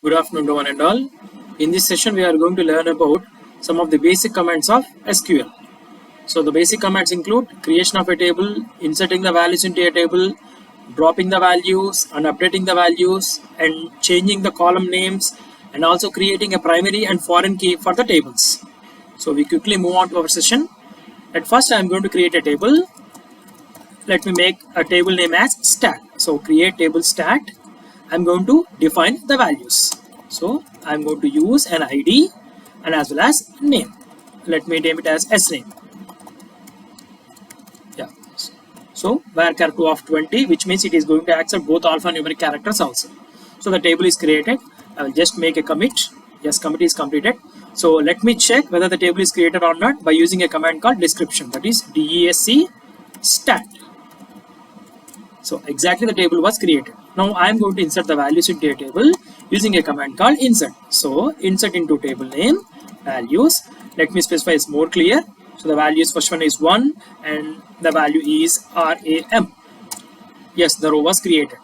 Good afternoon to one and all. In this session, we are going to learn about some of the basic commands of SQL. So the basic commands include creation of a table, inserting the values into a table, dropping the values and updating the values, and changing the column names, and also creating a primary and foreign key for the tables. So we quickly move on to our session. At first, I am going to create a table. Let me make a table name as stat. So create table stat. I'm going to define the values. So I'm going to use an ID and as well as name. Let me name it as sname. Yeah. So varchar 2 of 20, which means it is going to accept both alphanumeric characters also. So the table is created. I will just make a commit. Yes, commit is completed. So let me check whether the table is created or not by using a command called description. That is DESC stat. So exactly the table was created. Now I am going to insert the values into a table using a command called insert. So insert into table name values. Let me specify is more clear. So the values, first one is 1 and the value is RAM. Yes, the row was created.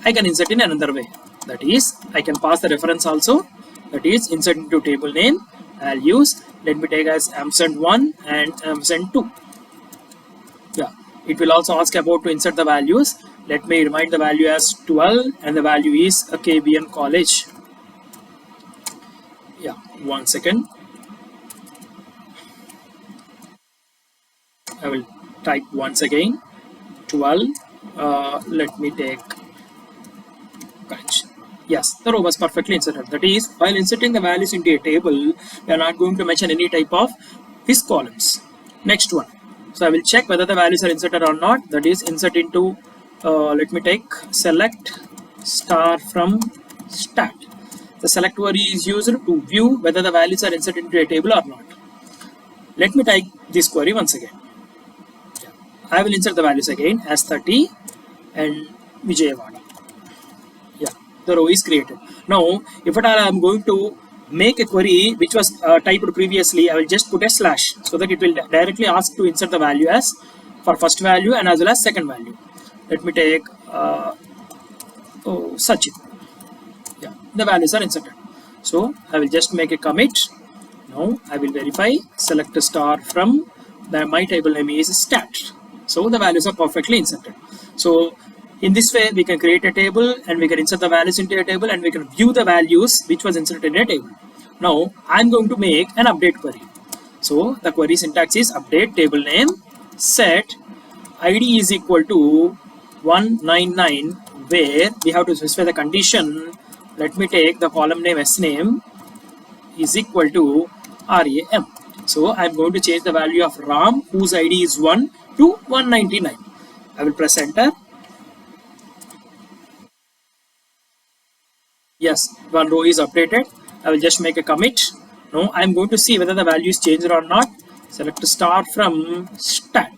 I can insert in another way. That is, I can pass the reference also. That is, insert into table name values. Let me take as ampersand1 and ampersand2. Yeah. It will also ask about to insert the values. Let me remind the value as 12 and the value is a KBM college. Yeah, 1 second. I will type once again 12. Let me take college. Yes, the row was perfectly inserted. That is, while inserting the values into a table, we are not going to mention any type of his columns. Next one. So I will check whether the values are inserted or not. That is, insert into, let me take select star from stat. The select query is used to view whether the values are inserted into a table or not. Let me type this query once again. Yeah. I will insert the values again as 30 and Vijayawada. Yeah, the row is created. Now, if at all I am going to make a query which was typed previously, I will just put a slash so that it will directly ask to insert the value as for first value and as well as second value. Let me take Sachin. Yeah, the values are inserted. So I will just make a commit. Now I will verify select a star from my table name is stat. So the values are perfectly inserted. So in this way, we can create a table and we can insert the values into a table and we can view the values which was inserted in a table. Now, I'm going to make an update query. So, the query syntax is update table name set ID is equal to 199 where we have to specify the condition. Let me take the column name sname is equal to RAM. So, I'm going to change the value of Ram whose ID is 1 to 199. I will press enter. Yes, one row is updated. I will just make a commit. Now I am going to see whether the value is changed or not. Select star from stat.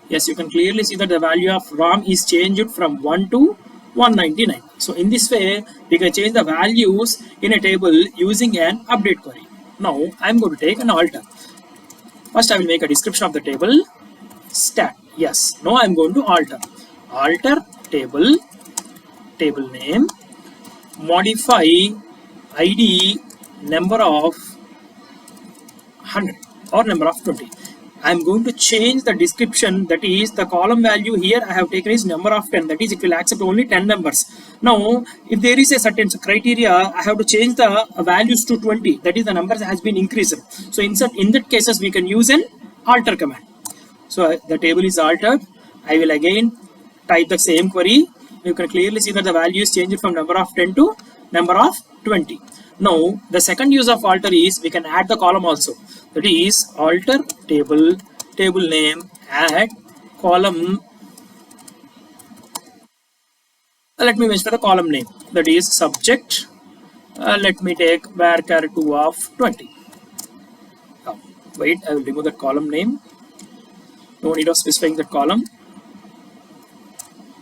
Yes, you can clearly see that the value of RAM is changed from 1 to 199. So in this way, we can change the values in a table using an update query. Now I am going to take an alter. First I will make a description of the table. Stat. Yes. Now I am going to alter. Alter table name. Modify ID number of 100 or number of 20. I am going to change the description, that is the column value here I have taken is number of 10, that is it will accept only 10 numbers. Now if there is a certain criteria, I have to change the values to 20, that is the numbers has been increased. So in that cases we can use an alter command. So the table is altered. I will again type the same query. You can clearly see that the value is changed from number of 10 to number of 20. Now, the second use of alter is we can add the column also. That is alter table name, add column. Let me mention the column name. That is subject. Let me take varchar 2 of 20. Now, wait, I will remove that column name. No need of specifying that column.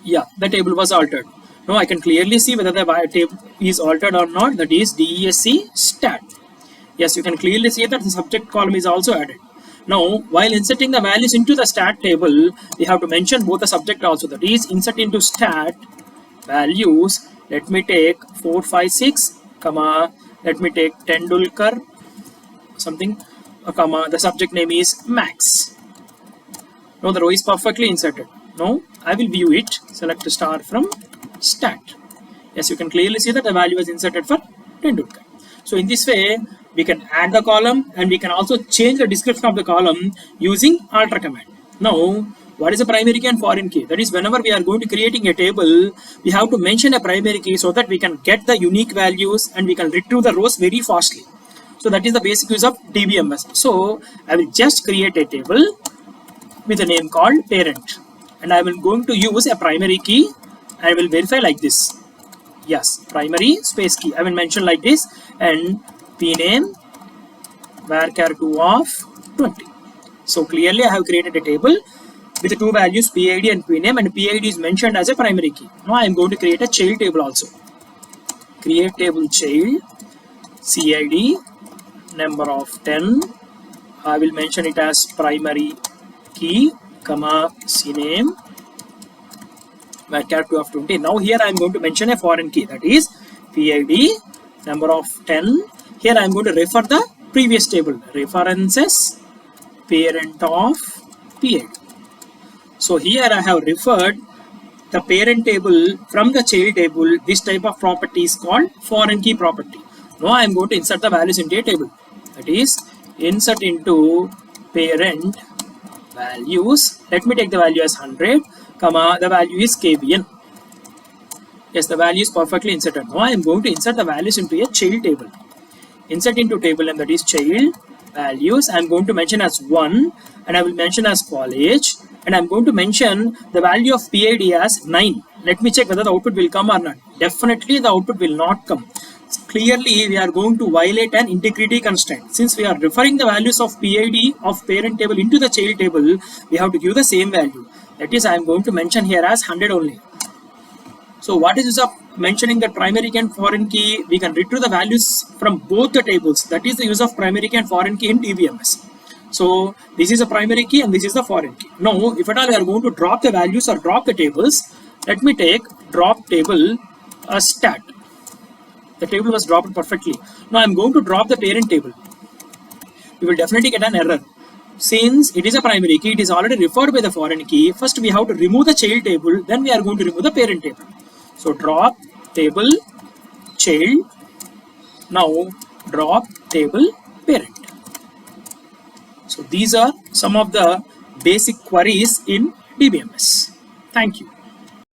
Yeah, the table was altered. Now I can clearly see whether the table is altered or not. That is DESC stat. Yes, you can clearly see that the subject column is also added. Now, while inserting the values into the stat table, we have to mention both the subject also. That is insert into stat values. Let me take 4, 5, 6 comma, let me take Tendulkar, something, comma, the subject name is Max. Now the row is perfectly inserted. Now I will view it, select star from stat. Yes, you can clearly see that the value was inserted for Tendulkar. So in this way, we can add the column and we can also change the description of the column using alter command. Now, what is a primary key and foreign key? That is, whenever we are going to creating a table, we have to mention a primary key so that we can get the unique values and we can retrieve the rows very fastly. So that is the basic use of Dbms. So I will just create a table with a name called parent, and I will going to use a primary key. I will verify like this. Yes, primary space key. I will mention like this, and pname varchar2 of 20. So clearly I have created a table with the two values PID and pname, and PID is mentioned as a primary key. Now I am going to create a child table also. Create table child, CID, number of 10. I will mention it as primary key, comma, cname, varchar2 of 20. Now here I am going to mention a foreign key, that is PID, number of 10. Here I am going to refer the previous table, references, parent of PID. So here I have referred the parent table from the child table. This type of property is called foreign key property. Now I am going to insert the values into a table. That is, insert into parent values. Let me take the value as 100, comma, the value is KBN. Yes, the value is perfectly inserted. Now I am going to insert the values into a child table. Insert into table, and that is child values. I am going to mention as 1, and I will mention as college, and I am going to mention the value of PID as 9. Let me check whether the output will come or not. Definitely the output will not come. Clearly we are going to violate an integrity constraint. Since we are referring the values of PID of parent table into the child table, we have to give the same value. That is, I am going to mention here as 100 only. So what is use of mentioning that primary key and foreign key? We can retrieve the values from both the tables. That is the use of primary key and foreign key in Dbms. So this is a primary key and this is the foreign key. Now if at all we are going to drop the values or drop the tables, let me take drop table stat. The table was dropped perfectly. Now I am going to drop the parent table. We will definitely get an error. Since it is a primary key, it is already referred by the foreign key. First we have to remove the child table, then we are going to remove the parent table. So drop table child. Now drop table parent. So these are some of the basic queries in Dbms. Thank you.